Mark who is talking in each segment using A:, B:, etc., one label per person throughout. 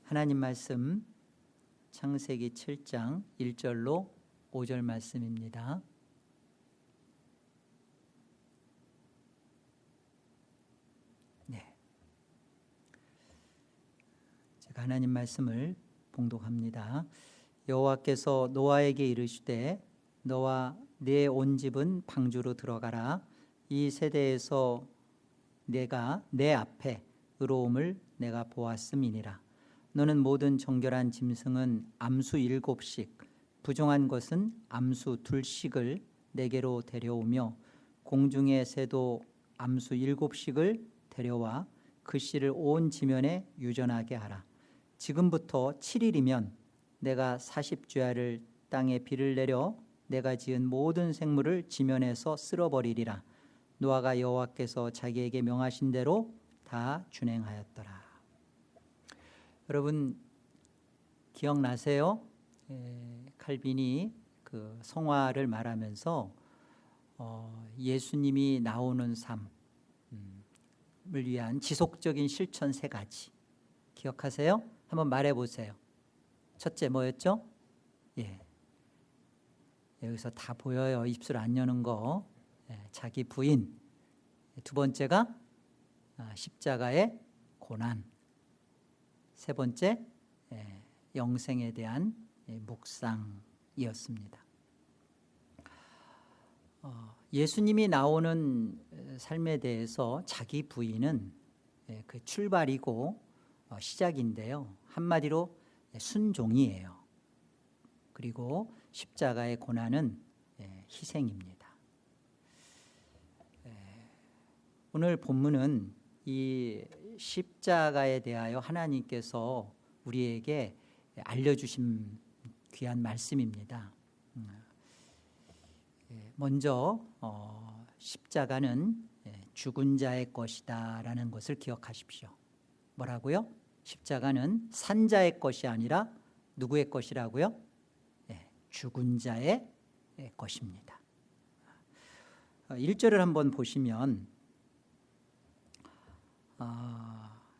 A: 하나님 말씀 창세기 7장 1절로 5절 말씀입니다. 제가 하나님 말씀을 봉독합니다. 여호와께서 노아에게 이르시되 너와 네 온 집은 방주로 들어가라. 이 세대에서 내가 내 앞에 의로움을 내가 보았음이니라. 너는 모든 정결한 짐승은 암수 7씩 부정한 것은 암수 2씩을 내게로 데려오며 공중의 새도 암수 7씩을 데려와 그 씨를 온 지면에 유전하게 하라. 지금부터 7일이면 내가 40주야를 땅에 비를 내려 내가 지은 모든 생물을 지면에서 쓸어버리리라. 노아가 여호와께서 자기에게 명하신 대로 다 준행하였더라. 여러분 기억나세요? 칼빈이 그 성화를 말하면서 예수님이 나오는 삶을 위한 지속적인 실천 3가지 기억하세요? 한번 말해보세요. 첫째 뭐였죠? 여기서 다 보여요. 입술 안 여는 거. 자기 부인. 두 번째가 십자가의 고난. 세 번째 영생에 대한 묵상이었습니다. 예수님이 나오는 삶에 대해서 자기 부인은 그 출발이고 시작인데요. 한마디로 순종이에요. 그리고 십자가의 고난은 희생입니다. 오늘 본문은 이 십자가에 대하여 하나님께서 우리에게 알려주신 귀한 말씀입니다. 먼저 십자가는 죽은 자의 것이다 라는 것을 기억하십시오. 뭐라고요? 십자가는 산 자의 것이 아니라 누구의 것이라고요? 죽은 자의 것입니다. 1절을 한번 보시면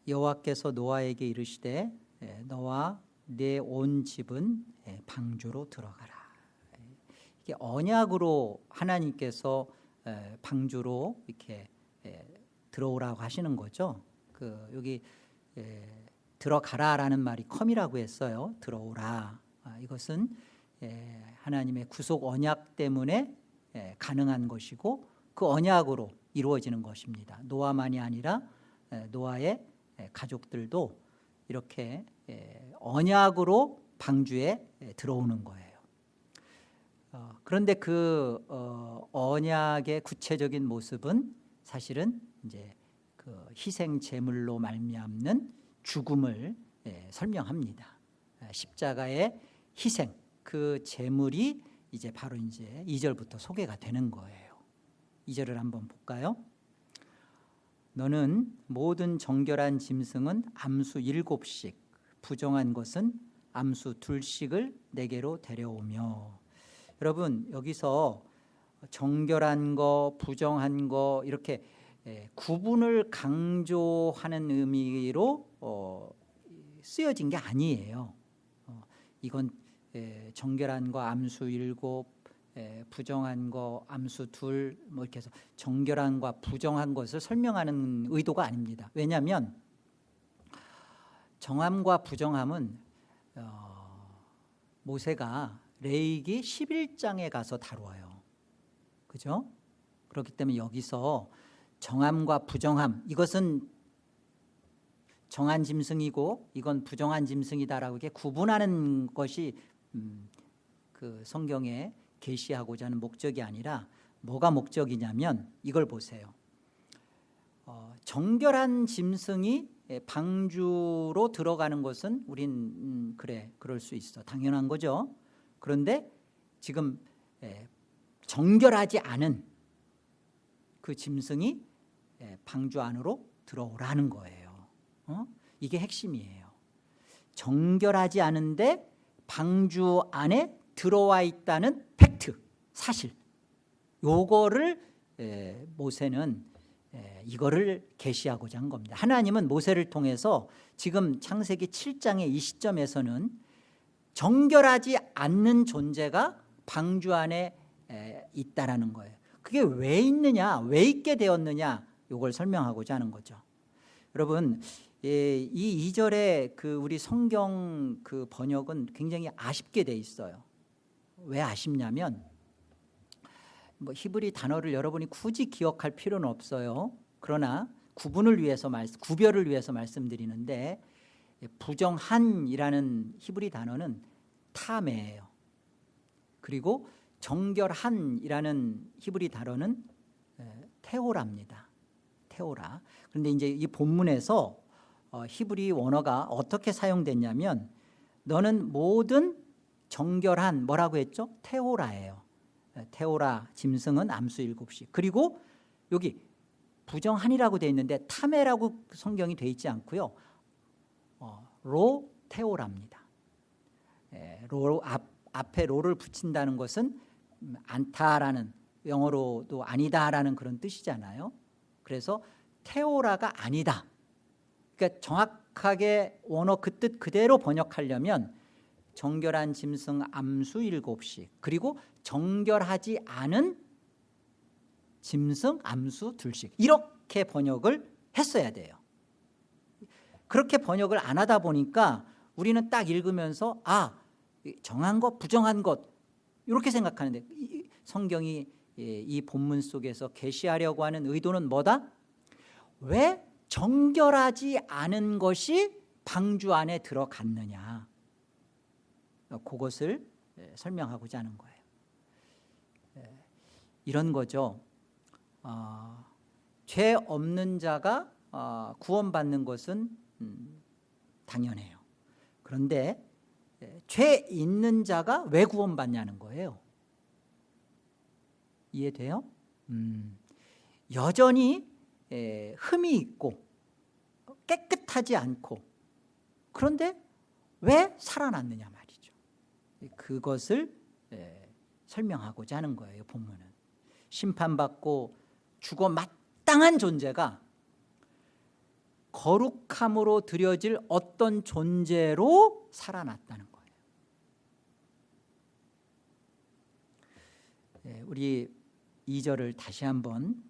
A: 여호와께서 노아에게 이르시되 너와 네 온 집은 방주로 들어가라. 이게 언약으로 하나님께서 방주로 이렇게 들어오라고 하시는 거죠. 여기 들어가라라는 말이 컴이라고 했어요. 들어오라. 이것은 하나님의 구속 언약 때문에 가능한 것이고 그 언약으로 이루어지는 것입니다. 노아만이 아니라 노아의 가족들도 이렇게 언약으로 방주에 들어오는 거예요. 그런데 그 언약의 구체적인 모습은 사실은 이제 그 희생 제물로 말미암는 죽음을 설명합니다. 십자가의 희생, 그 제물이 이제 바로 이제 2절부터 소개가 되는 거예요. 2절을 한번 볼까요? 너는 모든 정결한 짐승은 암수 7씩 부정한 것은 암수 2씩을 내게로 데려오며. 여러분 여기서 정결한 거 부정한 거 이렇게 구분을 강조하는 의미로 쓰여진 게 아니에요. 이건 정결한 거 암수 7, 부정한 거 암수 2 뭐 이렇게 해서 정결한과 부정한 것을 설명하는 의도가 아닙니다. 왜냐하면 정함과 부정함은 모세가 레위기 11장에 가서 다루어요. 그죠? 그렇기 때문에 여기서 정함과 부정함, 이것은 정한 짐승이고 이건 부정한 짐승이다라고 이렇게 구분하는 것이 그 성경에 계시하고자 하는 목적이 아니라 뭐가 목적이냐면 이걸 보세요. 정결한 짐승이 방주로 들어가는 것은 우린 그래 그럴 수 있어 당연한 거죠. 그런데 지금 정결하지 않은 그 짐승이 방주 안으로 들어오라는 거예요. 이게 핵심이에요. 정결하지 않은데 방주 안에 들어와 있다는 팩트, 사실. 요거를 모세는 이거를 계시하고자 한 겁니다. 하나님은 모세를 통해서 지금 창세기 7장의 이 시점에서는 정결하지 않는 존재가 방주 안에 있다라는 거예요. 그게 왜 있느냐, 왜 있게 되었느냐, 이걸 설명하고자 하는 거죠. 여러분, 이 2절의 그 우리 성경 그 번역은 굉장히 아쉽게 돼 있어요. 왜 아쉽냐면 뭐 히브리 단어를 여러분이 굳이 기억할 필요는 없어요. 그러나 구별을 위해서 말씀드리는데, 부정한이라는 히브리 단어는 타메예요. 그리고 정결한이라는 히브리 단어는 테오라입니다. 테오라. 그런데 이제 이 본문에서 히브리 원어가 어떻게 사용됐냐면, 너는 모든 정결한 뭐라고 했죠? 테오라예요. 테오라 짐승은 암수 7씩. 그리고 여기 부정한이라고 되어 있는데 타메라고 성경이 되어 있지 않고요. 로 테오라입니다. 로 앞에 로를 붙인다는 것은 않다라는, 영어로도 아니다라는 그런 뜻이잖아요. 그래서 테오라가 아니다. 그러니까 정확하게 원어 그 뜻 그대로 번역하려면 정결한 짐승 암수 7씩, 그리고 정결하지 않은 짐승 암수 2씩, 이렇게 번역을 했어야 돼요. 그렇게 번역을 안 하다 보니까 우리는 딱 읽으면서 정한 것, 부정한 것 이렇게 생각하는데, 성경이 이 본문 속에서 계시하려고 하는 의도는 뭐다? 왜 정결하지 않은 것이 방주 안에 들어갔느냐, 그것을 설명하고자 하는 거예요. 이런 거죠. 죄 없는 자가 구원받는 것은 당연해요. 그런데 죄 있는 자가 왜 구원받냐는 거예요. 이해돼요? 여전히 흠이 있고 깨끗하지 않고, 그런데 왜 살아났느냐 말이죠. 그것을 설명하고자 하는 거예요. 본문은 심판받고 죽어 마땅한 존재가 거룩함으로 드려질 어떤 존재로 살아났다는 거예요. 우리 2절을 다시 한번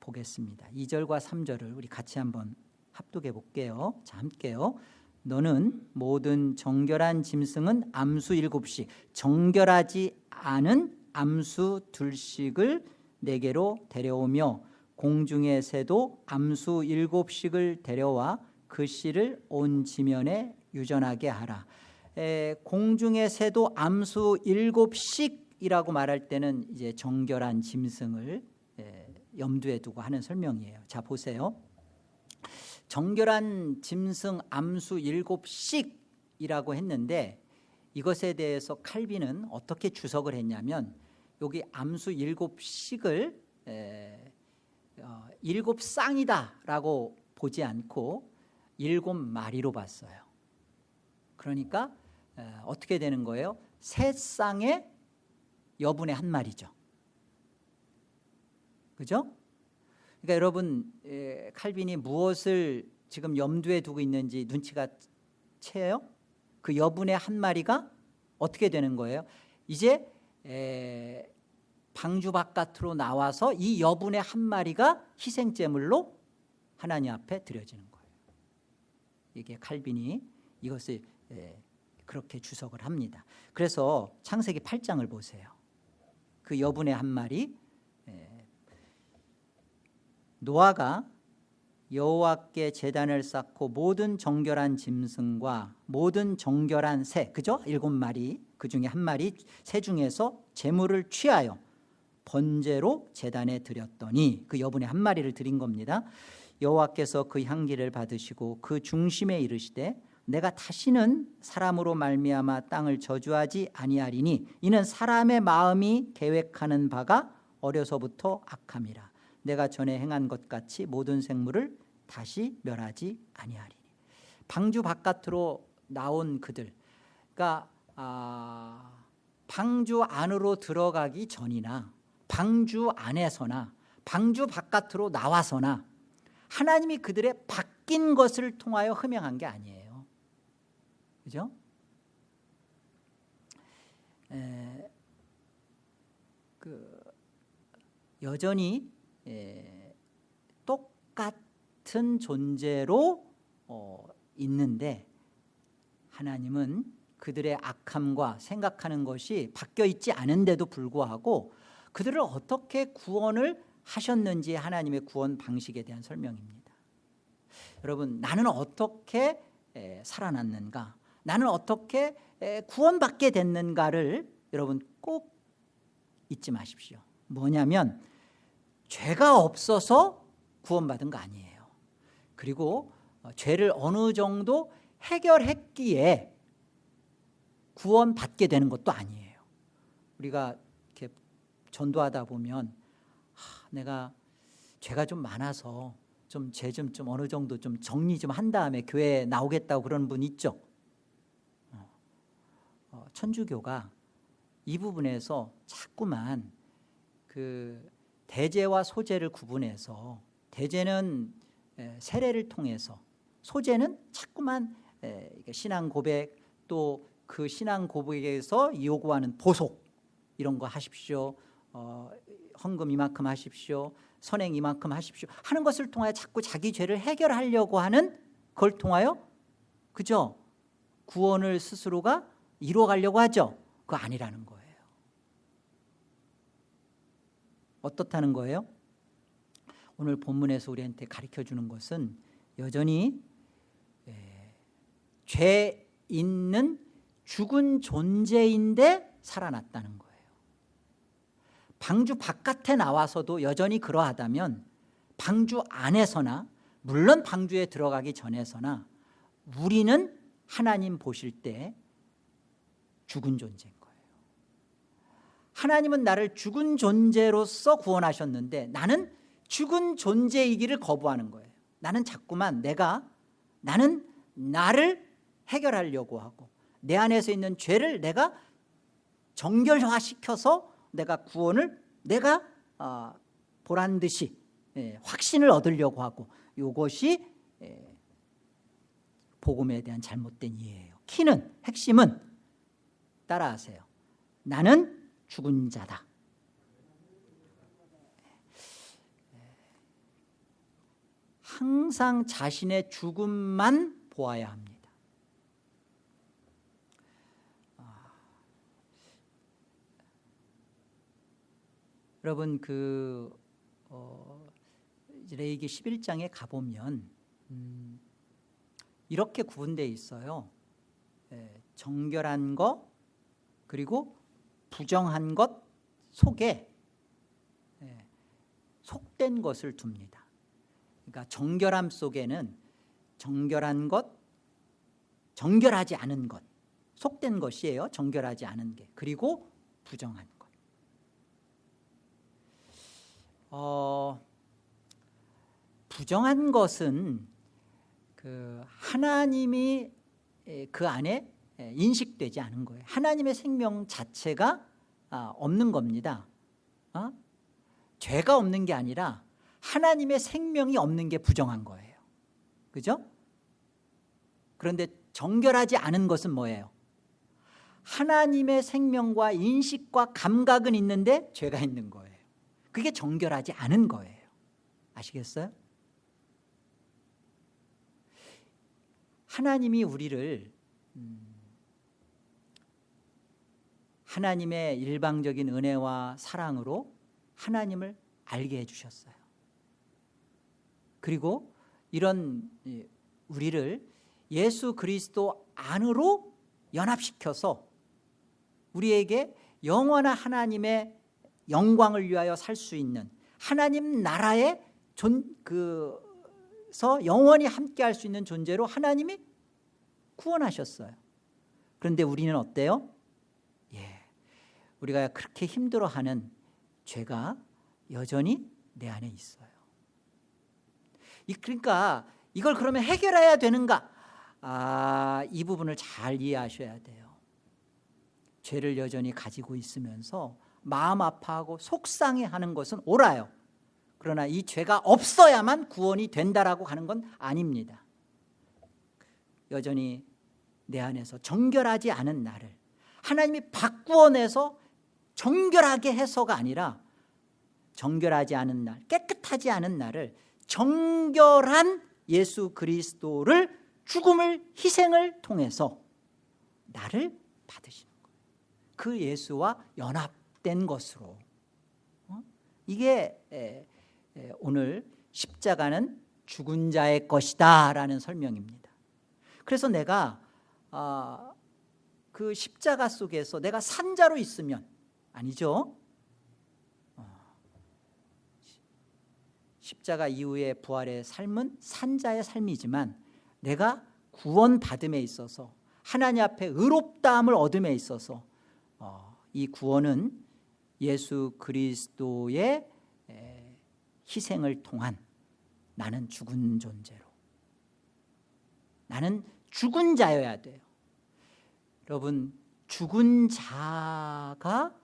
A: 보겠습니다. 2절과 3절을 우리 같이 한번 합독해 볼게요. 자, 함께요. 너는 모든 정결한 짐승은 암수 7씩, 정결하지 않은 암수 2씩을 내게로 데려오며 공중의 새도 암수 7씩을 데려와 그 씨를 온 지면에 유전하게 하라. 공중의 새도 암수 7씩이라고 말할 때는 이제 정결한 짐승을 염두에 두고 하는 설명이에요. 자, 보세요. 정결한 짐승 암수 7씩이라고 했는데, 이것에 대해서 칼빈은 어떻게 주석을 했냐면, 여기 암수 7씩을 7쌍이다라고 보지 않고 7마리로 봤어요. 그러니까 어떻게 되는 거예요? 3쌍의 여분의 1마리죠. 그죠? 그러니까 여러분, 칼빈이 무엇을 지금 염두에 두고 있는지 눈치가 채요? 그 여분의 1마리가 어떻게 되는 거예요? 이제 방주 바깥으로 나와서 이 여분의 1마리가 희생제물로 하나님 앞에 드려지는 거예요. 이게 칼빈이 이것을 그렇게 주석을 합니다. 그래서 창세기 8장을 보세요. 그 여분의 1마리, 노아가 여호와께 제단을 쌓고 모든 정결한 짐승과 모든 정결한 새, 그죠? 7마리, 그 중에 1마리, 새 중에서 제물을 취하여 번제로 제단에 드렸더니, 그 여분의 1마리를 드린 겁니다. 여호와께서 그 향기를 받으시고 그 중심에 이르시되, 내가 다시는 사람으로 말미암아 땅을 저주하지 아니하리니 이는 사람의 마음이 계획하는 바가 어려서부터 악함이라. 내가 전에 행한 것 같이 모든 생물을 다시 멸하지 아니하리니. 방주 바깥으로 나온 그들, 그러니까 방주 안으로 들어가기 전이나 방주 안에서나 방주 바깥으로 나와서나 하나님이 그들의 바뀐 것을 통하여 허명한 게 아니에요. 그죠? 여전히 똑같은 존재로 있는데 하나님은 그들의 악함과 생각하는 것이 바뀌어 있지 않은데도 불구하고 그들을 어떻게 구원을 하셨는지 하나님의 구원 방식에 대한 설명입니다. 여러분, 나는 어떻게 살아났는가, 나는 어떻게 구원받게 됐는가를 여러분 꼭 잊지 마십시오. 뭐냐면 죄가 없어서 구원받은 거 아니에요. 그리고 죄를 어느 정도 해결했기에 구원받게 되는 것도 아니에요. 우리가 이렇게 전도하다 보면 내가 죄가 좀 많아서 좀 죄 좀 어느 정도 좀 정리 좀 한 다음에 교회에 나오겠다고 그러는 분 있죠. 천주교가 이 부분에서 자꾸만 그 대죄와 소죄를 구분해서 대죄는 세례를 통해서, 소죄는 자꾸만 신앙 고백, 또 그 신앙 고백에서 요구하는 보속, 이런 거 하십시오, 헌금 이만큼 하십시오, 선행 이만큼 하십시오 하는 것을 통하여 자꾸 자기 죄를 해결하려고 하는 그걸 통하여, 그죠? 구원을 스스로가 이루어가려고 하죠. 그거 아니라는 거예요. 어떻다는 거예요? 오늘 본문에서 우리한테 가르쳐주는 것은 여전히 죄 있는 죽은 존재인데 살아났다는 거예요. 방주 바깥에 나와서도 여전히 그러하다면 방주 안에서나, 물론 방주에 들어가기 전에서나 우리는 하나님 보실 때 죽은 존재인 거예요. 하나님은 나를 죽은 존재로서 구원하셨는데 나는 죽은 존재이기를 거부하는 거예요. 나는 자꾸만 나는 나를 해결하려고 하고 내 안에서 있는 죄를 내가 정결화시켜서 내가 구원을 내가 보란 듯이 확신을 얻으려고 하고, 이것이 복음에 대한 잘못된 이해예요. 키는, 핵심은 따라하세요. 나는 죽은 자다. 항상 자신의 죽음만 보아야 합니다. 여러분, 레위기 11장에 가보면 이렇게 구분되어 있어요. 정결한 것 그리고 부정한 것 속에 속된 것을 둡니다. 그러니까 정결함 속에는 정결한 것, 정결하지 않은 것, 속된 것이에요. 정결하지 않은 게. 그리고 부정한 것. 부정한 것은 하나님이 그 안에 인식되지 않은 거예요. 하나님의 생명 자체가 없는 겁니다. 죄가 없는 게 아니라 하나님의 생명이 없는 게 부정한 거예요. 그죠? 그런데 정결하지 않은 것은 뭐예요? 하나님의 생명과 인식과 감각은 있는데 죄가 있는 거예요. 그게 정결하지 않은 거예요. 아시겠어요? 하나님이 우리를 하나님의 일방적인 은혜와 사랑으로 하나님을 알게 해주셨어요. 그리고 이런 우리를 예수 그리스도 안으로 연합시켜서 우리에게 영원한 하나님의 영광을 위하여 살 수 있는 하나님 나라에 영원히 함께할 수 있는 존재로 하나님이 구원하셨어요. 그런데 우리는 어때요? 우리가 그렇게 힘들어하는 죄가 여전히 내 안에 있어요. 그러니까 이걸 그러면 해결해야 되는가? 이 부분을 잘 이해하셔야 돼요. 죄를 여전히 가지고 있으면서 마음 아파하고 속상해하는 것은 옳아요. 그러나 이 죄가 없어야만 구원이 된다라고 하는 건 아닙니다. 여전히 내 안에서 정결하지 않은 나를 하나님이 바꾸어내서 정결하게 해서가 아니라 정결하지 않은 날, 깨끗하지 않은 나를 정결한 예수 그리스도를 죽음을 희생을 통해서 나를 받으시는 거예요. 그 예수와 연합된 것으로. 이게 오늘 십자가는 죽은 자의 것이다 라는 설명입니다. 그래서 내가 그 십자가 속에서 내가 산자로 있으면, 아니죠, 십자가 이후의 부활의 삶은 산자의 삶이지만 내가 구원받음에 있어서 하나님 앞에 의롭다함을 얻음에 있어서 이 구원은 예수 그리스도의 희생을 통한 나는 죽은 존재로, 나는 죽은 자여야 돼요. 여러분, 죽은 자가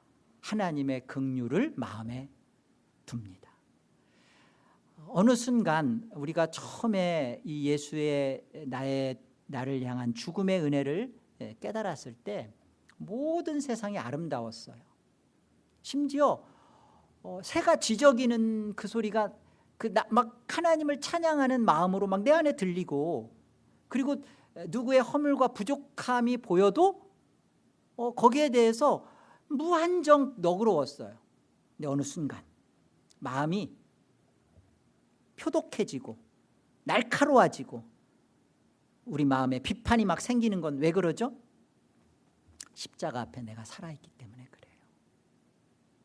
A: 하나님의 긍휼을 마음에 둡니다. 어느 순간 우리가 처음에 이 예수의 나를 향한 죽음의 은혜를 깨달았을 때 모든 세상이 아름다웠어요. 심지어 새가 지저귀는 그 소리가 막 하나님을 찬양하는 마음으로 막 내 안에 들리고, 그리고 누구의 허물과 부족함이 보여도 거기에 대해서 무한정 너그러웠어요. 근데 어느 순간 마음이 표독해지고 날카로워지고 우리 마음에 비판이 막 생기는 건 왜 그러죠? 십자가 앞에 내가 살아있기 때문에 그래요.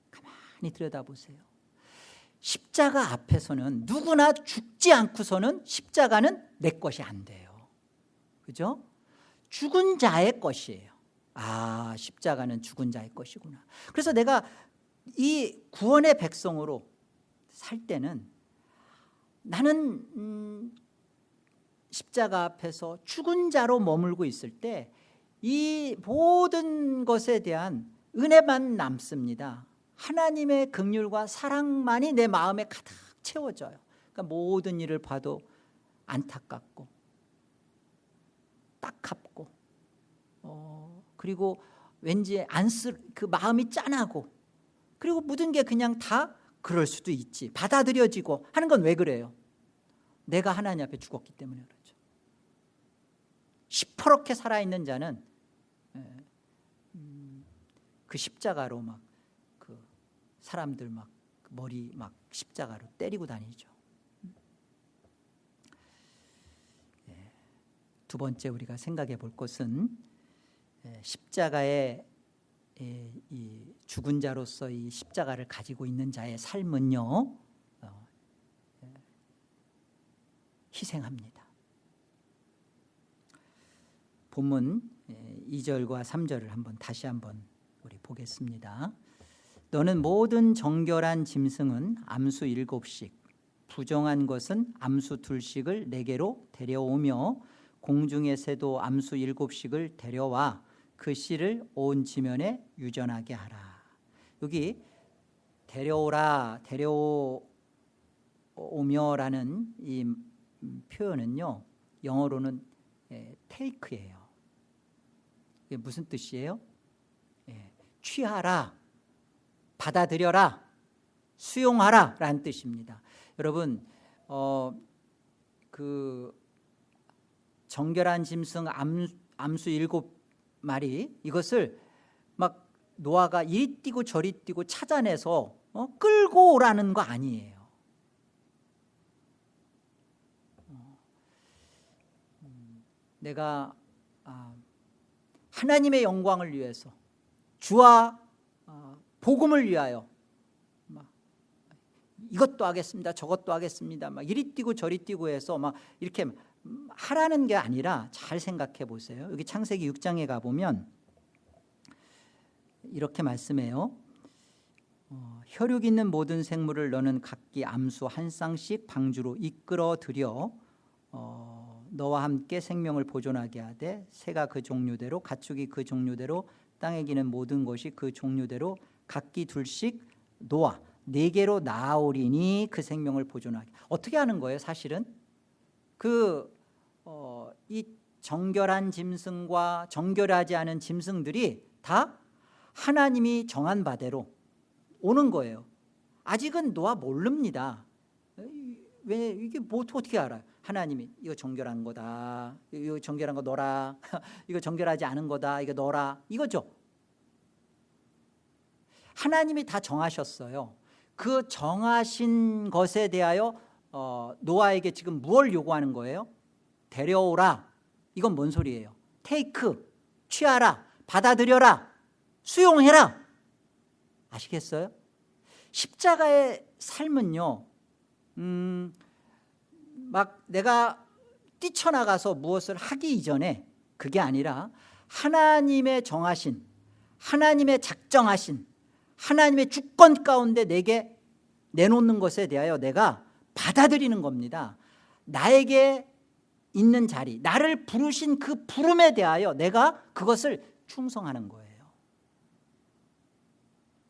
A: 가만히 들여다보세요. 십자가 앞에서는 누구나 죽지 않고서는 십자가는 내 것이 안 돼요. 그죠? 죽은 자의 것이에요. 십자가는 죽은 자의 것이구나. 그래서 내가 이 구원의 백성으로 살 때는 나는 십자가 앞에서 죽은 자로 머물고 있을 때 이 모든 것에 대한 은혜만 남습니다. 하나님의 긍휼과 사랑만이 내 마음에 가득 채워져요. 그러니까 모든 일을 봐도 안타깝고 딱합고 그리고 왠지 그 마음이 짠하고, 그리고 모든 게 그냥 다 그럴 수도 있지, 받아들여지고 하는 건 왜 그래요? 내가 하나님 앞에 죽었기 때문에 그렇죠. 시퍼렇게 살아있는 자는 그 십자가로 막 그 사람들 막 머리 막 십자가로 때리고 다니죠. 두 번째 우리가 생각해 볼 것은 십자가의 이 죽은 자로서 이 십자가를 가지고 있는 자의 삶은요, 희생합니다. 본문 2절과 3절을 다시 한번 우리 보겠습니다. 너는 모든 정결한 짐승은 암수 7씩, 부정한 것은 암수 2씩을 내게로 데려오며 공중의 새도 암수 7씩을 데려와 그 씨를 온 지면에 유전하게 하라. 여기 데려오라, 데려오며라는 이 표현은요, 영어로는 take예요. 이게 무슨 뜻이에요? 취하라, 받아들여라, 수용하라 라는 뜻입니다. 여러분, 그 정결한 짐승 암수 7마리, 이것을 막 노아가 이리 뛰고 저리 뛰고 찾아내서 끌고 오라는 거 아니에요. 내가 하나님의 영광을 위해서, 주와 복음을 위하여 막 이것도 하겠습니다, 저것도 하겠습니다, 막 이리 뛰고 저리 뛰고 해서 막 이렇게 하라는 게 아니라, 잘 생각해 보세요. 여기 창세기 6장에 가보면 이렇게 말씀해요. 혈육 있는 모든 생물을 너는 각기 암수 한 쌍씩 방주로 이끌어 들여 너와 함께 생명을 보존하게 하되, 새가 그 종류대로, 가축이 그 종류대로, 땅에 기는 모든 것이 그 종류대로 각기 2씩 놓아 내게로 나아오리니 그 생명을 보존하게. 어떻게 하는 거예요? 사실은 이 정결한 짐승과 정결하지 않은 짐승들이 다 하나님이 정한 바대로 오는 거예요. 아직은 노아 모릅니다. 왜 이게 뭐 어떻게 알아요? 하나님이 이거 정결한 거다, 이거 정결한 거 넣어라, 이거 정결하지 않은 거다, 이거 넣어라, 이거죠. 하나님이 다 정하셨어요. 그 정하신 것에 대하여 노아에게 지금 무엇을 요구하는 거예요? 데려오라. 이건 뭔 소리예요? 테이크, 취하라, 받아들여라, 수용해라. 아시겠어요? 십자가의 삶은요, 막 내가 뛰쳐나가서 무엇을 하기 이전에, 그게 아니라 하나님의 정하신, 하나님의 작정하신, 하나님의 주권 가운데 내게 내놓는 것에 대하여 내가 받아들이는 겁니다. 나에게 있는 자리, 나를 부르신 그 부름에 대하여 내가 그것을 충성하는 거예요.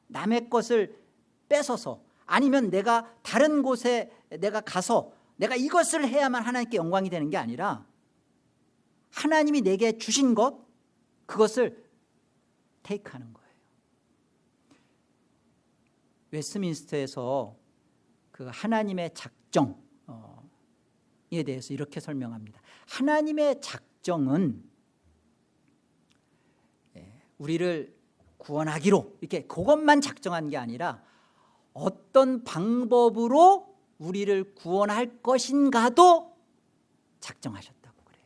A: 남의 것을 뺏어서, 아니면 내가 다른 곳에 내가 가서 내가 이것을 해야만 하나님께 영광이 되는 게 아니라 하나님이 내게 주신 것, 그것을 테이크하는 거예요. 웨스트민스터에서 그 하나님의 작정에 대해서 이렇게 설명합니다. 하나님의 작정은 우리를 구원하기로 이렇게 그것만 작정한 게 아니라 어떤 방법으로 우리를 구원할 것인가도 작정하셨다고 그래요.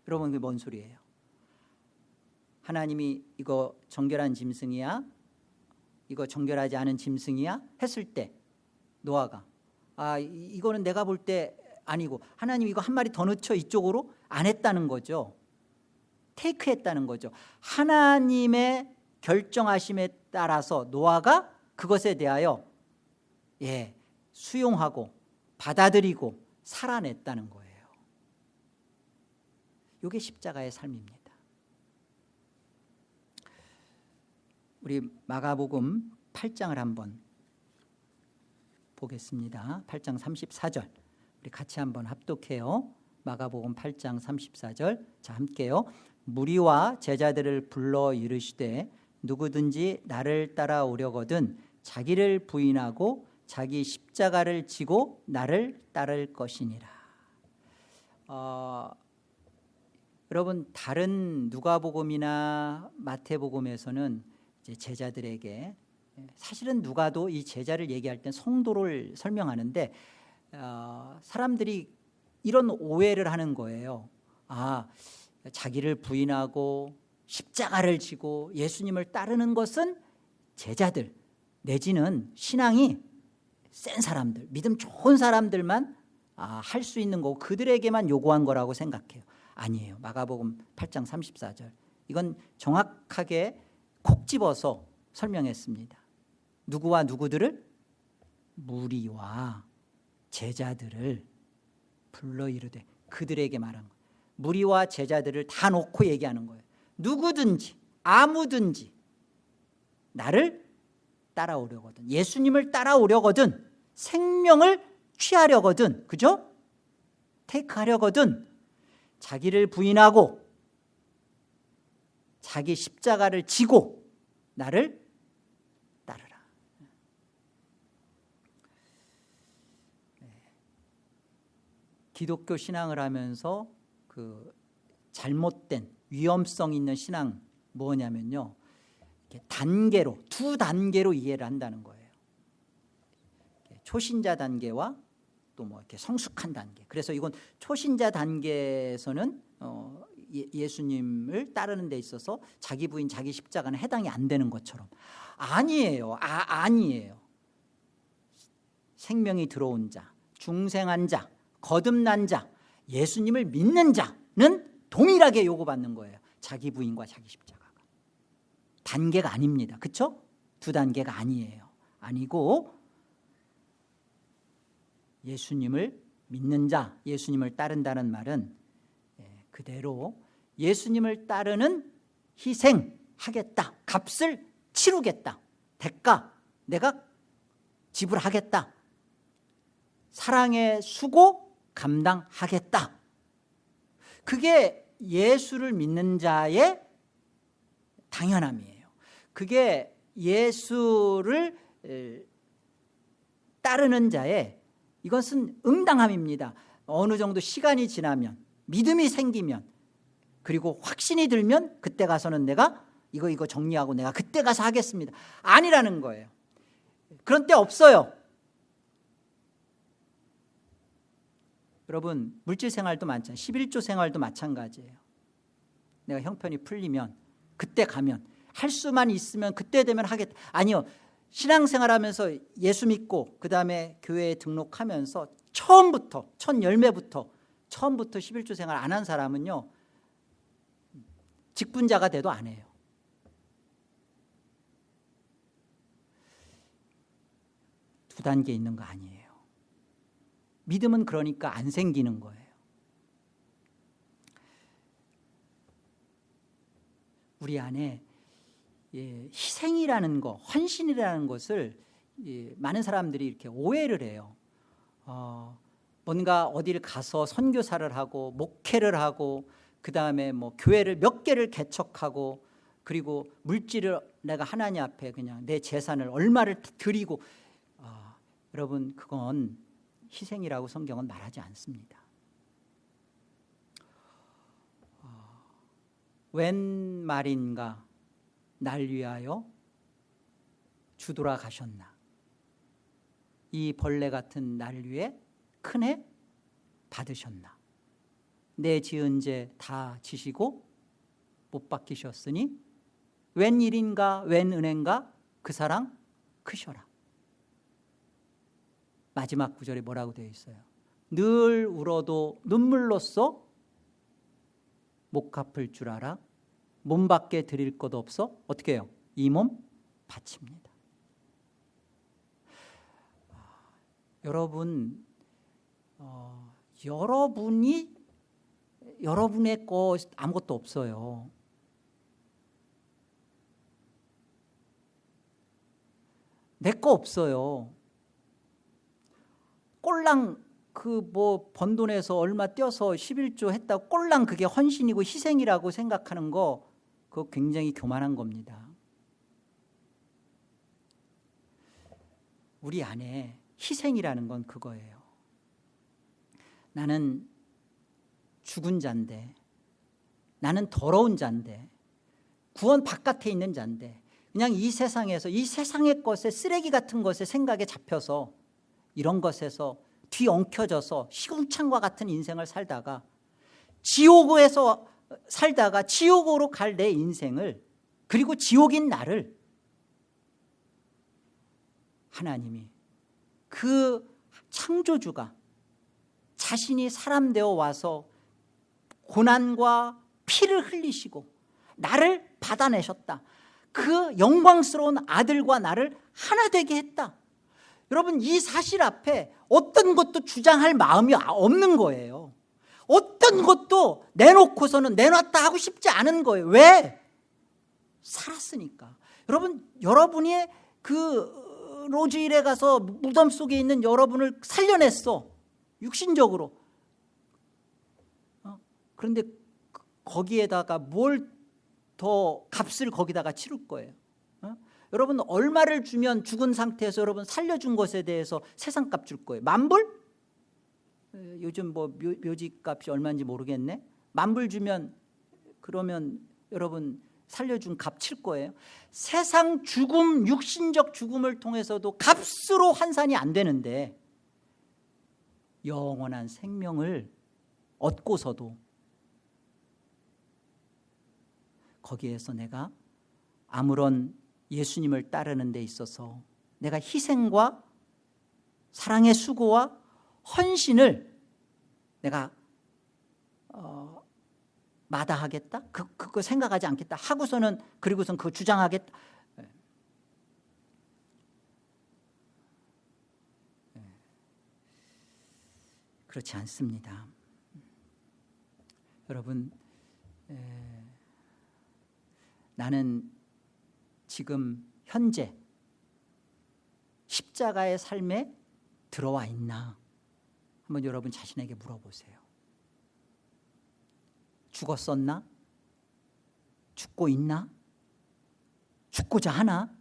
A: 여러분, 그게 뭔 소리예요? 하나님이 이거 정결한 짐승이야, 이거 정결하지 않은 짐승이야 했을 때 노아가 이거는 내가 볼 때 아니고, 하나님 이거 한 마리 더 넣죠 이쪽으로, 안 했다는 거죠. 테이크했다는 거죠. 하나님의 결정하심에 따라서 노아가 그것에 대하여 수용하고 받아들이고 살아냈다는 거예요. 이게 십자가의 삶입니다. 우리 마가복음 8장을 한번 보겠습니다. 8장 34절 우리 같이 한번 합독해요. 마가복음 8장 34절, 자 함께요. 무리와 제자들을 불러 이르시되 누구든지 나를 따라오려거든 자기를 부인하고 자기 십자가를 지고 나를 따를 것이니라. 여러분, 다른 누가복음이나 마태복음에서는 이제 제자들에게, 사실은 누가도 이 제자를 얘기할 땐 성도를 설명하는데 사람들이 이런 오해를 하는 거예요. 자기를 부인하고 십자가를 지고 예수님을 따르는 것은 제자들 내지는 신앙이 센 사람들, 믿음 좋은 사람들만 할 수 있는 거고 그들에게만 요구한 거라고 생각해요. 아니에요. 마가복음 8장 34절 이건 정확하게 콕 집어서 설명했습니다. 누구와 누구들을? 무리와 제자들을 불러 이르되, 그들에게 말한 거예요. 무리와 제자들을 다 놓고 얘기하는 거예요. 누구든지 아무든지 나를 따라오려거든, 예수님을 따라오려거든, 생명을 취하려거든, 그죠? 테이크하려거든 자기를 부인하고 자기 십자가를 지고 나를 따르라. 기독교 신앙을 하면서 그 잘못된 위험성 있는 신앙 뭐냐면요, 단계로, 두 단계로 이해를 한다는 거예요. 초신자 단계와 또 뭐 이렇게 성숙한 단계. 그래서 이건 초신자 단계에서는 예수님을 따르는 데 있어서 자기 부인, 자기 십자가는 해당이 안 되는 것처럼. 아니에요. 아니에요. 생명이 들어온 자, 중생한 자, 거듭난 자, 예수님을 믿는 자는 동일하게 요구받는 거예요. 자기 부인과 자기 십자가가. 단계가 아닙니다. 그렇죠? 두 단계가 아니에요. 아니고 예수님을 믿는 자, 예수님을 따른다는 말은 그대로 예수님을 따르는 희생하겠다, 값을 치르겠다, 대가 내가 지불하겠다. 사랑의 수고 감당하겠다. 그게 예수를 믿는 자의 당연함이에요. 그게 예수를 따르는 자의 이것은 응당함입니다. 어느 정도 시간이 지나면, 믿음이 생기면, 그리고 확신이 들면 그때 가서는 내가 이거 정리하고 내가 그때 가서 하겠습니다. 아니라는 거예요. 그런 때 없어요. 여러분, 물질 생활도 많잖아요. 11조 생활도 마찬가지예요. 내가 형편이 풀리면, 그때 가면, 할 수만 있으면 그때 되면 하겠다. 아니요. 신앙생활하면서 예수 믿고 그 다음에 교회에 등록하면서 처음부터, 첫 열매부터 처음부터 11조 생활 안 한 사람은요, 직분자가 돼도 안 해요. 두 단계 있는 거 아니에요. 믿음은 그러니까 안 생기는 거예요. 우리 안에 희생이라는 거, 헌신이라는 것을 많은 사람들이 이렇게 오해를 해요. 뭔가 어디를 가서 선교사를 하고 목회를 하고 그 다음에 뭐 교회를 몇 개를 개척하고 그리고 물질을 내가 하나님 앞에 그냥 내 재산을 얼마를 드리고 여러분, 그건 희생이라고 성경은 말하지 않습니다. 웬 말인가 날 위하여 주돌아 가셨나. 이 벌레 같은 날 위해 큰애 받으셨나. 내 지은 죄 다 지시고 못 박히셨으니 웬 일인가 웬 은혜인가 그 사랑 크셔라. 마지막 구절에 뭐라고 되어 있어요? 늘 울어도 눈물로써 못 갚을 줄 알아. 몸밖에 드릴 것 없어 어떻게 해요? 이 몸 바칩니다. 여러분, 여러분의 거 아무것도 없어요. 내 거 없어요. 꼴랑 그 뭐 번 돈에서 얼마 떼어서 11조 했다고 꼴랑 그게 헌신이고 희생이라고 생각하는 거, 그거 굉장히 교만한 겁니다. 우리 안에 희생이라는 건 그거예요. 나는 죽은 자인데, 나는 더러운 자인데, 구원 바깥에 있는 자인데, 그냥 이 세상에서 이 세상의 것에, 쓰레기 같은 것에 생각에 잡혀서 이런 것에서 뒤엉켜져서 시궁창과 같은 인생을 살다가 지옥에서 살다가 지옥으로 갈 내 인생을, 그리고 지옥인 나를 하나님이, 그 창조주가 자신이 사람 되어 와서 고난과 피를 흘리시고 나를 받아내셨다. 그 영광스러운 아들과 나를 하나 되게 했다. 여러분, 이 사실 앞에 어떤 것도 주장할 마음이 없는 거예요. 어떤 것도 내놓고서는 내놨다 하고 싶지 않은 거예요. 왜? 살았으니까. 여러분, 여러분이 그 로즈힐에 가서 무덤 속에 있는 여러분을 살려냈어, 육신적으로. 그런데 거기에다가 뭘 더 값을 거기다가 치를 거예요? 여러분, 얼마를 주면 죽은 상태에서 여러분 살려준 것에 대해서 세상값 줄 거예요? $10,000? 요즘 뭐 묘지값이 얼마인지 모르겠네. $10,000 주면, 그러면 여러분 살려준 값 칠 거예요? 세상 죽음, 육신적 죽음을 통해서도 값으로 환산이 안 되는데 영원한 생명을 얻고서도 거기에서 내가 아무런 예수님을 따르는 데 있어서 내가 희생과 사랑의 수고와 헌신을 내가 마다하겠다? 그거 생각하지 않겠다 하고서는, 그리고선 그거 주장하겠다. 그렇지 않습니다. 여러분, 나는 지금 현재 십자가의 삶에 들어와 있나? 한번 여러분 자신에게 물어보세요. 죽었었나? 죽고 있나? 죽고자 하나?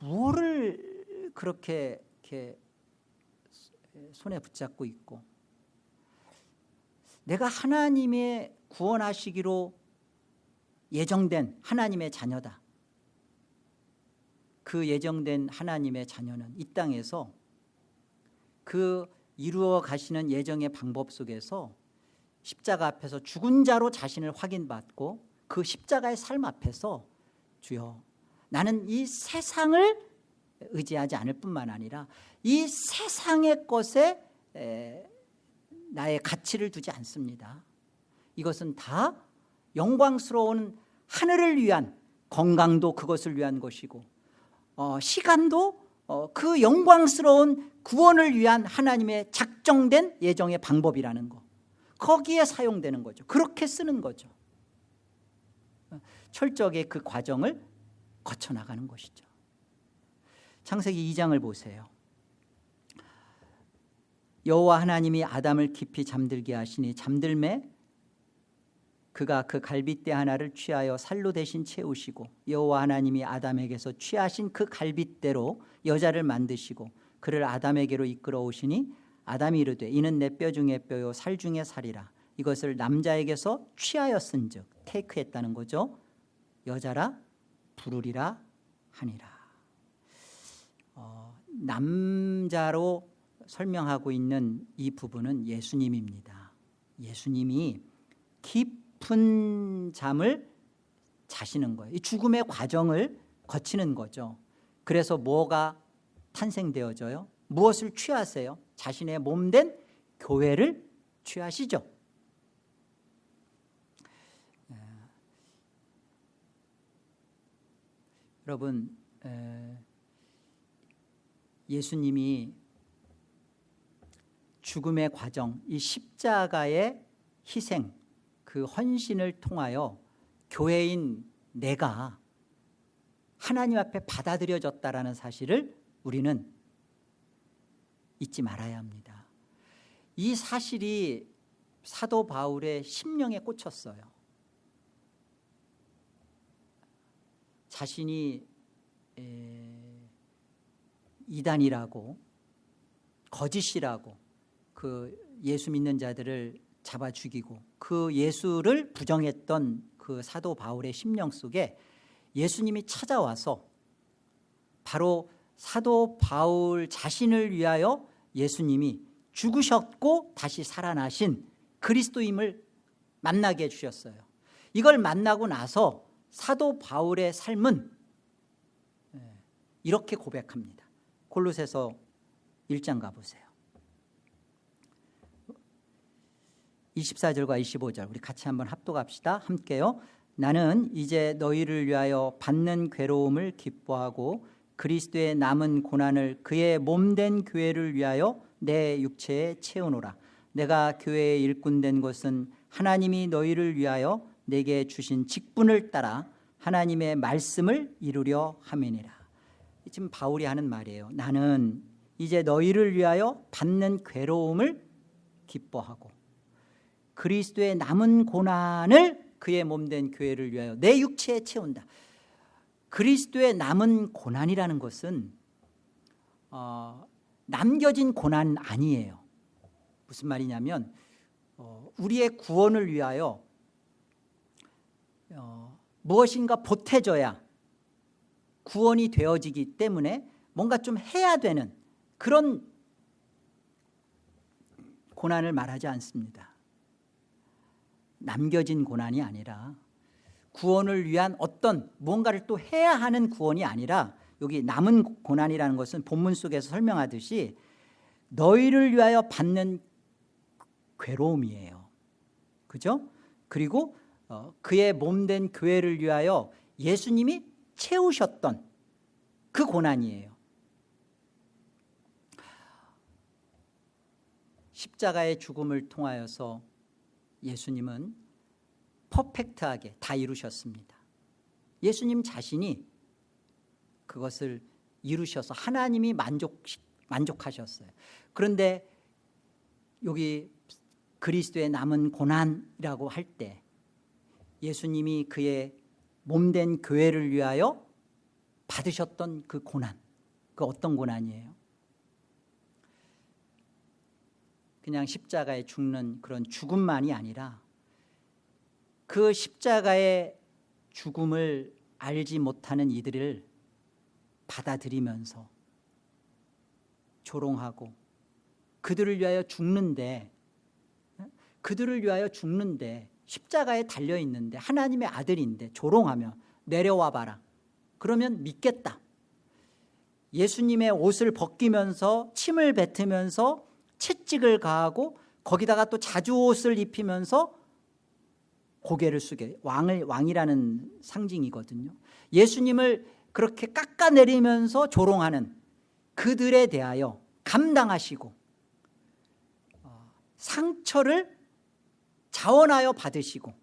A: 뭐를 그렇게 이렇게 손에 붙잡고 있고, 내가 하나님의 구원하시기로 예정된 하나님의 자녀다. 그 예정된 하나님의 자녀는 이 땅에서 그 이루어 가시는 예정의 방법 속에서 십자가 앞에서 죽은 자로 자신을 확인받고 그 십자가의 삶 앞에서 주여, 나는 이 세상을 의지하지 않을 뿐만 아니라 이 세상의 것에 나의 가치를 두지 않습니다. 이것은 다 영광스러운 하늘을 위한, 건강도 그것을 위한 것이고, 시간도 그 영광스러운 구원을 위한 하나님의 작정된 예정의 방법이라는 거, 거기에 사용되는 거죠. 그렇게 쓰는 거죠. 철저하게 그 과정을 거쳐나가는 것이죠. 창세기 2장을 보세요. 여호와 하나님이 아담을 깊이 잠들게 하시니 잠들매 그가 그 갈빗대 하나를 취하여 살로 대신 채우시고, 여호와 하나님이 아담에게서 취하신 그 갈빗대로 여자를 만드시고 그를 아담에게로 이끌어 오시니, 아담이 이르되 이는 내 뼈 중에 뼈요 살 중에 살이라. 이것을 남자에게서 취하였은즉, 테이크했다는 거죠. 여자라 부르리라 하니라. 남자로 설명하고 있는 이 부분은 예수님입니다. 예수님이 깊은 잠을 자시는 거예요. 이 죽음의 과정을 거치는 거죠. 그래서 뭐가 탄생되어져요? 무엇을 취하세요? 자신의 몸된 교회를 취하시죠. 여러분, 예수님이 죽음의 과정, 이 십자가의 희생, 그 헌신을 통하여 교회인 내가 하나님 앞에 받아들여졌다라는 사실을 우리는 잊지 말아야 합니다. 이 사실이 사도 바울의 심령에 꽂혔어요. 자신이 이단이라고, 거짓이라고 그 예수 믿는 자들을 잡아 죽이고 그 예수를 부정했던 그 사도 바울의 심령 속에 예수님이 찾아와서 바로 사도 바울 자신을 위하여 예수님이 죽으셨고 다시 살아나신 그리스도임을 만나게 해주셨어요. 이걸 만나고 나서 사도 바울의 삶은 이렇게 고백합니다. 골로새서 1장 가보세요. 24절과 25절 우리 같이 한번 합독합시다. 함께요. 나는 이제 너희를 위하여 받는 괴로움을 기뻐하고 그리스도의 남은 고난을 그의 몸된 교회를 위하여 내 육체에 채우노라. 내가 교회의 일꾼 된 것은 하나님이 너희를 위하여 내게 주신 직분을 따라 하나님의 말씀을 이루려 함이니라. 지금 바울이 하는 말이에요. 나는 이제 너희를 위하여 받는 괴로움을 기뻐하고 그리스도의 남은 고난을 그의 몸된 교회를 위하여 내 육체에 채운다. 그리스도의 남은 고난이라는 것은 남겨진 고난 아니에요. 무슨 말이냐면 우리의 구원을 위하여 무엇인가 보태져야 구원이 되어지기 때문에 뭔가 좀 해야 되는 그런 고난을 말하지 않습니다. 남겨진 고난이 아니라 구원을 위한 어떤 무언가를 또 해야 하는 구원이 아니라, 여기 남은 고난이라는 것은 본문 속에서 설명하듯이 너희를 위하여 받는 괴로움이에요. 그죠? 그리고 그의 몸된 교회를 위하여 예수님이 채우셨던 그 고난이에요. 십자가의 죽음을 통하여서 예수님은 퍼펙트하게 다 이루셨습니다. 예수님 자신이 그것을 이루셔서 하나님이 만족하셨어요. 그런데 여기 그리스도의 남은 고난이라고 할 때 예수님이 그의 몸된 교회를 위하여 받으셨던 그 고난, 그 어떤 고난이에요? 그냥 십자가에 죽는 그런 죽음만이 아니라 그 십자가의 죽음을 알지 못하는 이들을 받아들이면서 조롱하고 그들을 위하여 죽는데 십자가에 달려있는데 하나님의 아들인데 조롱하며 내려와 봐라. 그러면 믿겠다. 예수님의 옷을 벗기면서 침을 뱉으면서 채찍을 가하고 거기다가 또 자주옷을 입히면서 고개를 숙여 왕이라는 상징이거든요. 예수님을 그렇게 깎아내리면서 조롱하는 그들에 대하여 감당하시고 상처를 자원하여 받으시고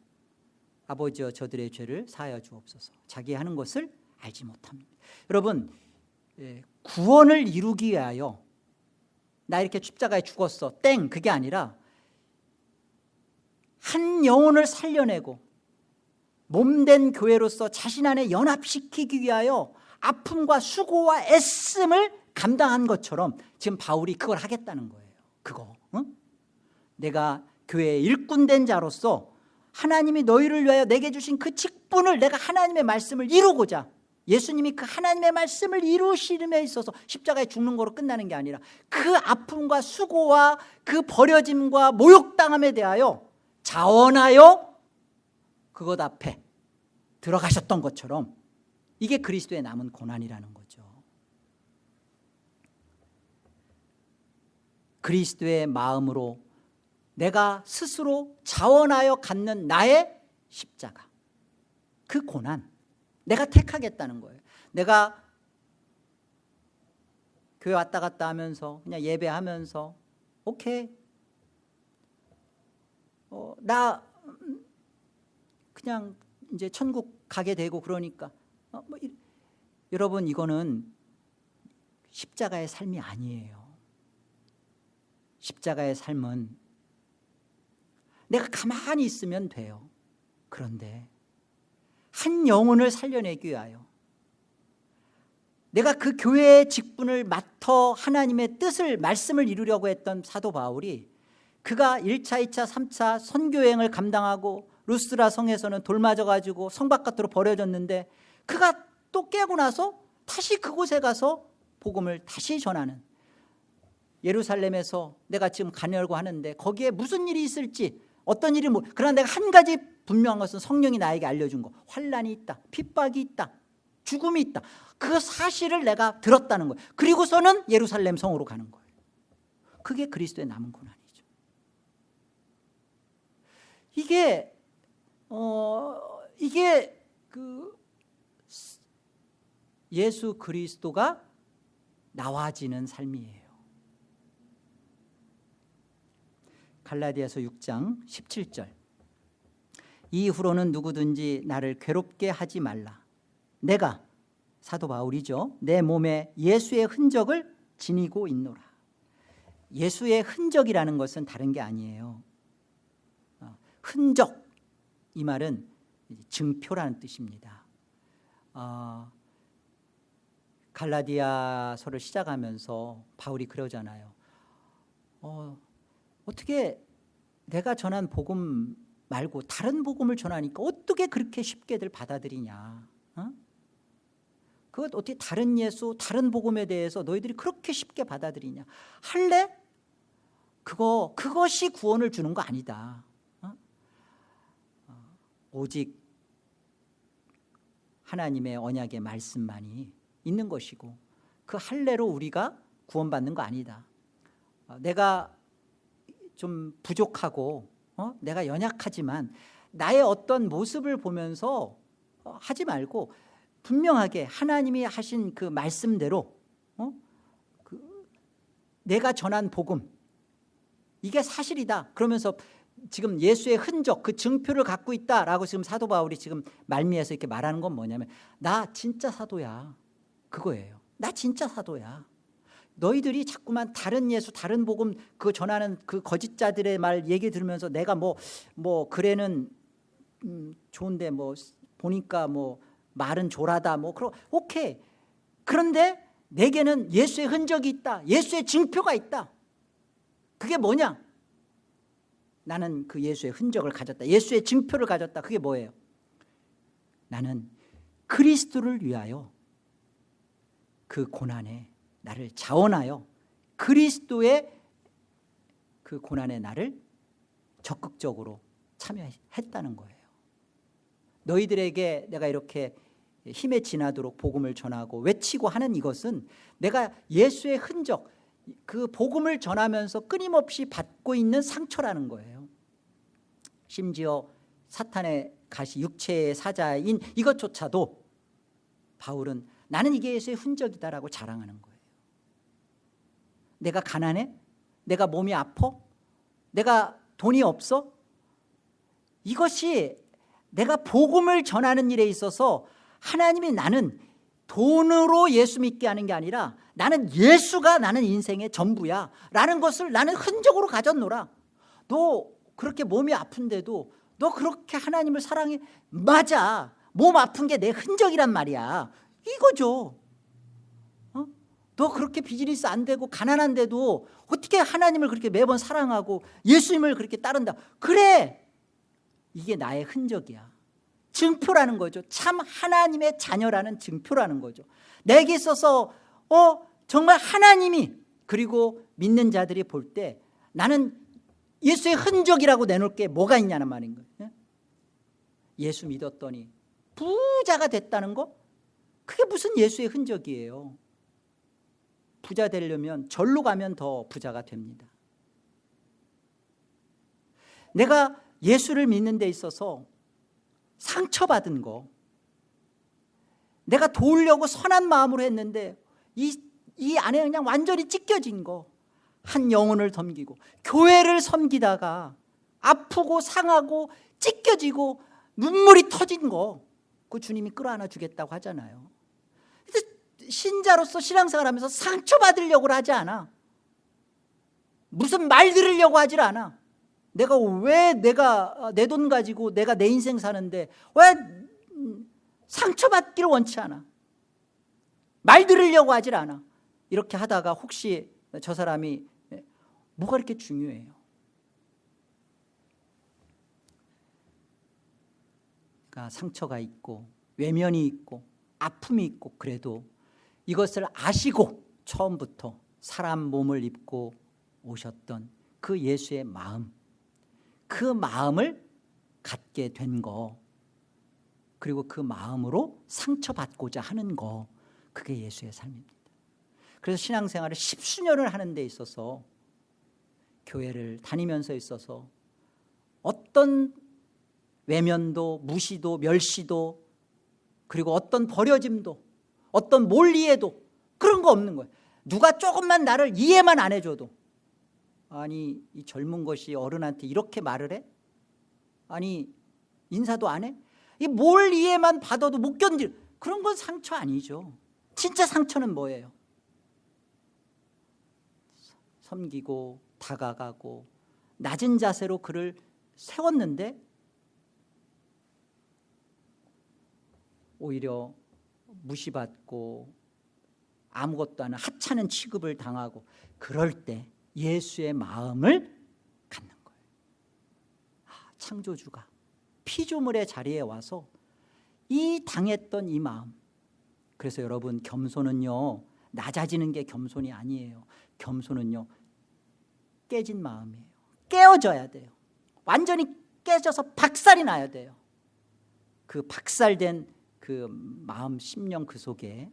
A: 아버지여 저들의 죄를 사하여 주옵소서. 자기 하는 것을 알지 못합니다. 여러분, 구원을 이루기 위하여 나 이렇게 십자가에 죽었어 땡 그게 아니라 한 영혼을 살려내고 몸된 교회로서 자신 안에 연합시키기 위하여 아픔과 수고와 애씀을 감당한 것처럼 지금 바울이 그걸 하겠다는 거예요. 그거 내가 교회의 일꾼된 자로서 하나님이 너희를 위하여 내게 주신 그 직분을 내가 하나님의 말씀을 이루고자 예수님이 그 하나님의 말씀을 이루심에 있어서 십자가에 죽는 거로 끝나는 게 아니라 그 아픔과 수고와 그 버려짐과 모욕당함에 대하여 자원하여 그것 앞에 들어가셨던 것처럼 이게 그리스도의 남은 고난이라는 거죠. 그리스도의 마음으로 내가 스스로 자원하여 갖는 나의 십자가, 그 고난 내가 택하겠다는 거예요. 내가 교회 왔다 갔다 하면서 그냥 예배하면서 오케이 나 그냥 이제 천국 가게 되고 그러니까 여러분 이거는 십자가의 삶이 아니에요. 십자가의 삶은 내가 가만히 있으면 돼요. 그런데 한 영혼을 살려내기 위하여 내가 그 교회의 직분을 맡아 하나님의 뜻을 말씀을 이루려고 했던 사도 바울이 그가 1차 2차 3차 선교여행을 감당하고 루스드라 성에서는 돌 맞아가지고 성 바깥으로 버려졌는데 그가 또 깨고 나서 다시 그곳에 가서 복음을 다시 전하는, 예루살렘에서 내가 지금 가려고 하는데 거기에 무슨 일이 있을지 어떤 일이 그러나 내가 한 가지 분명한 것은 성령이 나에게 알려준 거, 환난이 있다, 핍박이 있다, 죽음이 있다, 그 사실을 내가 들었다는 거예요. 그리고서는 예루살렘 성으로 가는 거예요. 그게 그리스도의 남은 고난이죠. 이게 그 예수 그리스도가 나와지는 삶이에요. 갈라디아서 6장 17절, 이후로는 누구든지 나를 괴롭게 하지 말라. 내가, 사도 바울이죠, 내 몸에 예수의 흔적을 지니고 있노라. 예수의 흔적이라는 것은 다른 게 아니에요. 흔적, 이 말은 증표라는 뜻입니다. 갈라디아서를 시작하면서 바울이 그러잖아요. 어떻게 내가 전한 복음 말고 다른 복음을 전하니까 어떻게 그렇게 쉽게들 받아들이냐? 그것 어떻게 다른 예수, 다른 복음에 대해서 너희들이 그렇게 쉽게 받아들이냐? 할래? 그것이 구원을 주는 거 아니다. 오직 하나님의 언약의 말씀만이 있는 것이고 그 할례로 우리가 구원받는 거 아니다. 내가 좀 부족하고 내가 연약하지만 나의 어떤 모습을 보면서 하지 말고 분명하게 하나님이 하신 그 말씀대로 내가 전한 복음 이게 사실이다. 그러면서 지금 예수의 흔적, 그 증표를 갖고 있다라고 지금 사도 바울이 지금 말미에서 이렇게 말하는 건 뭐냐면 나 진짜 사도야. 그거예요. 나 진짜 사도야. 너희들이 자꾸만 다른 예수, 다른 복음 그 전하는 그 거짓자들의 말 얘기 들으면서 내가 뭐 그래는 좋은데 뭐 보니까 뭐 말은 조라다 뭐 오케이. 그런데 내게는 예수의 흔적이 있다. 예수의 증표가 있다. 그게 뭐냐? 나는 그 예수의 흔적을 가졌다. 예수의 증표를 가졌다. 그게 뭐예요? 나는 그리스도를 위하여 그 고난에 나를 자원하여 그리스도의 그 고난에 나를 적극적으로 참여했다는 거예요. 너희들에게 내가 이렇게 힘에 지나도록 복음을 전하고 외치고 하는 이것은 내가 예수의 흔적, 그 복음을 전하면서 끊임없이 받고 있는 상처라는 거예요. 심지어 사탄의 가시, 육체의 사자인 이것조차도 바울은 나는 이게 예수의 흔적이다라고 자랑하는 거예요. 내가 가난해? 내가 몸이 아파? 내가 돈이 없어? 이것이 내가 복음을 전하는 일에 있어서 하나님이 나는 돈으로 예수 믿게 하는 게 아니라 나는 예수가 나는 인생의 전부야 라는 것을 나는 흔적으로 가졌노라. 너 그렇게 몸이 아픈데도 너 그렇게 하나님을 사랑해? 맞아. 몸 아픈 게 내 흔적이란 말이야. 이거죠. 너 그렇게 비즈니스 안 되고 가난한데도 어떻게 하나님을 그렇게 매번 사랑하고 예수님을 그렇게 따른다. 그래, 이게 나의 흔적이야. 증표라는 거죠. 참 하나님의 자녀라는 증표라는 거죠. 내게 있어서 정말 하나님이, 그리고 믿는 자들이 볼 때 나는 예수의 흔적이라고 내놓을 게 뭐가 있냐는 말인 거예요. 예수 믿었더니 부자가 됐다는 거? 그게 무슨 예수의 흔적이에요. 부자 되려면 절로 가면 더 부자가 됩니다. 내가 예수를 믿는 데 있어서 상처받은 거, 내가 도우려고 선한 마음으로 했는데 이 안에 그냥 완전히 찢겨진 거, 한 영혼을 섬기고 교회를 섬기다가 아프고 상하고 찢겨지고 눈물이 터진 거, 그 주님이 끌어안아 주겠다고 하잖아요. 신자로서 신앙생활하면서 상처받으려고 하지 않아. 무슨 말 들으려고 하질 않아. 내가 왜 내 돈 가지고 내가 내 인생 사는데 왜 상처받기를 원치 않아. 말 들으려고 하질 않아. 이렇게 하다가 혹시 저 사람이 뭐가 이렇게 중요해요? 그러니까 상처가 있고 외면이 있고 아픔이 있고, 그래도 이것을 아시고 처음부터 사람 몸을 입고 오셨던 그 예수의 마음, 그 마음을 갖게 된 거, 그리고 그 마음으로 상처받고자 하는 거, 그게 예수의 삶입니다. 그래서 신앙생활을 10수년을 하는 데 있어서, 교회를 다니면서 있어서 어떤 외면도 무시도 멸시도, 그리고 어떤 버려짐도 어떤 몰리에도 그런 거 없는 거예요. 누가 조금만 나를 이해만 안 해줘도, 아니 이 젊은 것이 어른한테 이렇게 말을 해? 아니 인사도 안 해? 이 뭘 이해만 받아도 못 견딜, 그런 건 상처 아니죠. 진짜 상처는 뭐예요? 섬기고 다가가고 낮은 자세로 그를 세웠는데 오히려 무시받고 아무것도 안 하는 하찮은 취급을 당하고, 그럴 때 예수의 마음을 갖는 거예요. 창조주가 피조물의 자리에 와서 이 당했던 이 마음. 그래서 여러분, 겸손은요 낮아지는 게 겸손이 아니에요. 겸손은요 깨진 마음이에요. 깨어져야 돼요. 완전히 깨져서 박살이 나야 돼요. 그 박살된 그 마음, 심령, 그 속에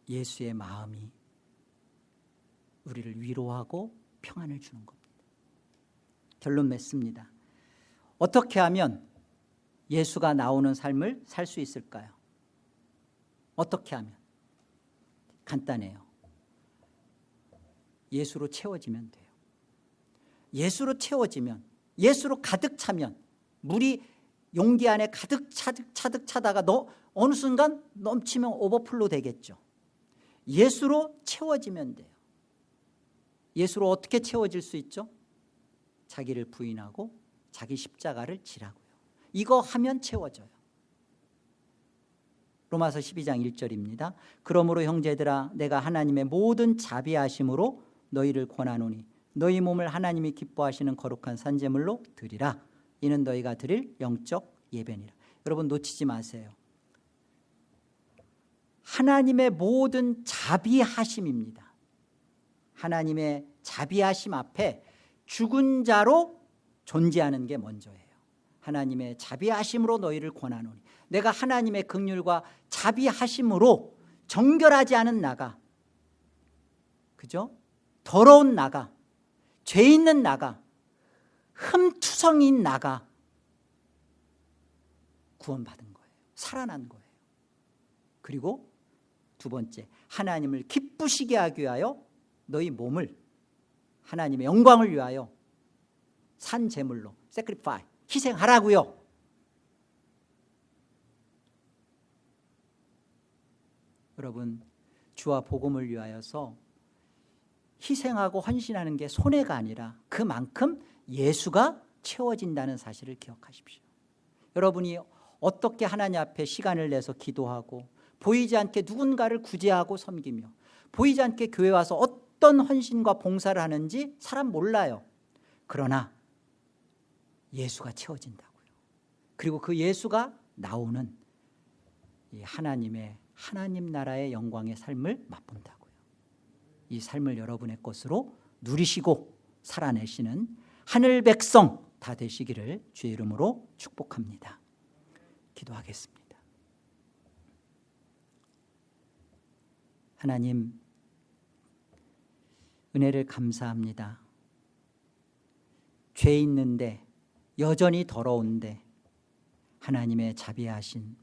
A: 예수의 마음이 우리를 위로하고 평안을 주는 겁니다. 결론 맺습니다. 어떻게 하면 예수가 나오는 삶을 살 수 있을까요? 어떻게 하면? 간단해요. 예수로 채워지면 돼요. 예수로 채워지면, 예수로 가득 차면, 물이 용기 안에 가득 차다가 어느 순간 넘치면 오버플로 되겠죠. 예수로 채워지면 돼요. 예수로 어떻게 채워질 수 있죠? 자기를 부인하고 자기 십자가를 지라고요. 이거 하면 채워져요. 로마서 12장 1절입니다. 그러므로 형제들아 내가 하나님의 모든 자비하심으로 너희를 권하노니 너희 몸을 하나님이 기뻐하시는 거룩한 산제물로 드리라. 이는 너희가 드릴 영적 예배니라. 여러분 놓치지 마세요. 하나님의 모든 자비하심입니다. 하나님의 자비하심 앞에 죽은 자로 존재하는 게 먼저예요. 하나님의 자비하심으로 너희를 권하노니 내가 하나님의 긍휼과 자비하심으로 정결하지 않은 나가, 그죠? 더러운 나가, 죄 있는 나가, 흠투성인 나가 구원받은 거예요. 살아난 거예요. 그리고 두 번째, 하나님을 기쁘시게 하기 위하여 너희 몸을 하나님의 영광을 위하여 산 제물로 sacrifice, 희생하라고요. 여러분, 주와 복음을 위하여서 희생하고 헌신하는 게 손해가 아니라 그만큼 예수가 채워진다는 사실을 기억하십시오. 여러분이 어떻게 하나님 앞에 시간을 내서 기도하고 보이지 않게 누군가를 구제하고 섬기며 보이지 않게 교회 와서 어떤 헌신과 봉사를 하는지 사람 몰라요. 그러나 예수가 채워진다고요. 그리고 그 예수가 나오는 이 하나님 나라의 영광의 삶을 맛본다고요. 이 삶을 여러분의 것으로 누리시고 살아내시는 하늘 백성 다 되시기를 주의 이름으로 축복합니다. 기도하겠습니다. 하나님, 은혜를 감사합니다. 죄 있는데 여전히 더러운데 하나님의 자비하신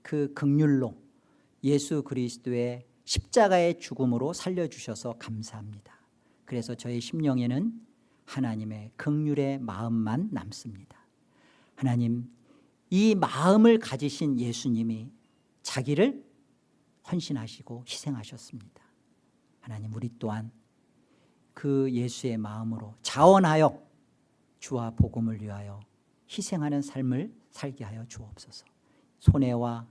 A: 그 긍휼로 예수 그리스도의 십자가의 죽음으로 살려주셔서 감사합니다. 그래서 저의 심령에는 하나님의 긍휼의 마음만 남습니다. 하나님, 이 마음을 가지신 예수님이 자기를 헌신하시고 희생하셨습니다. 하나님, 우리 또한 그 예수의 마음으로 자원하여 주와 복음을 위하여 희생하는 삶을 살게 하여 주옵소서. 손해와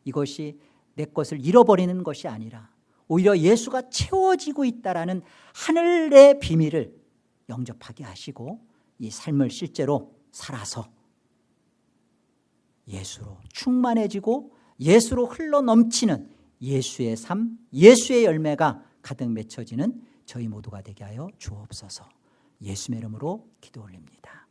A: 이것이 내 것을 잃어버리는 것이 아니라 오히려 예수가 채워지고 있다라는 하늘의 비밀을 영접하게 하시고 이 삶을 실제로 살아서 예수로 충만해지고 예수로 흘러넘치는 예수의 삶, 예수의 열매가 가득 맺혀지는 저희 모두가 되게 하여 주옵소서. 예수의 이름으로 기도 올립니다.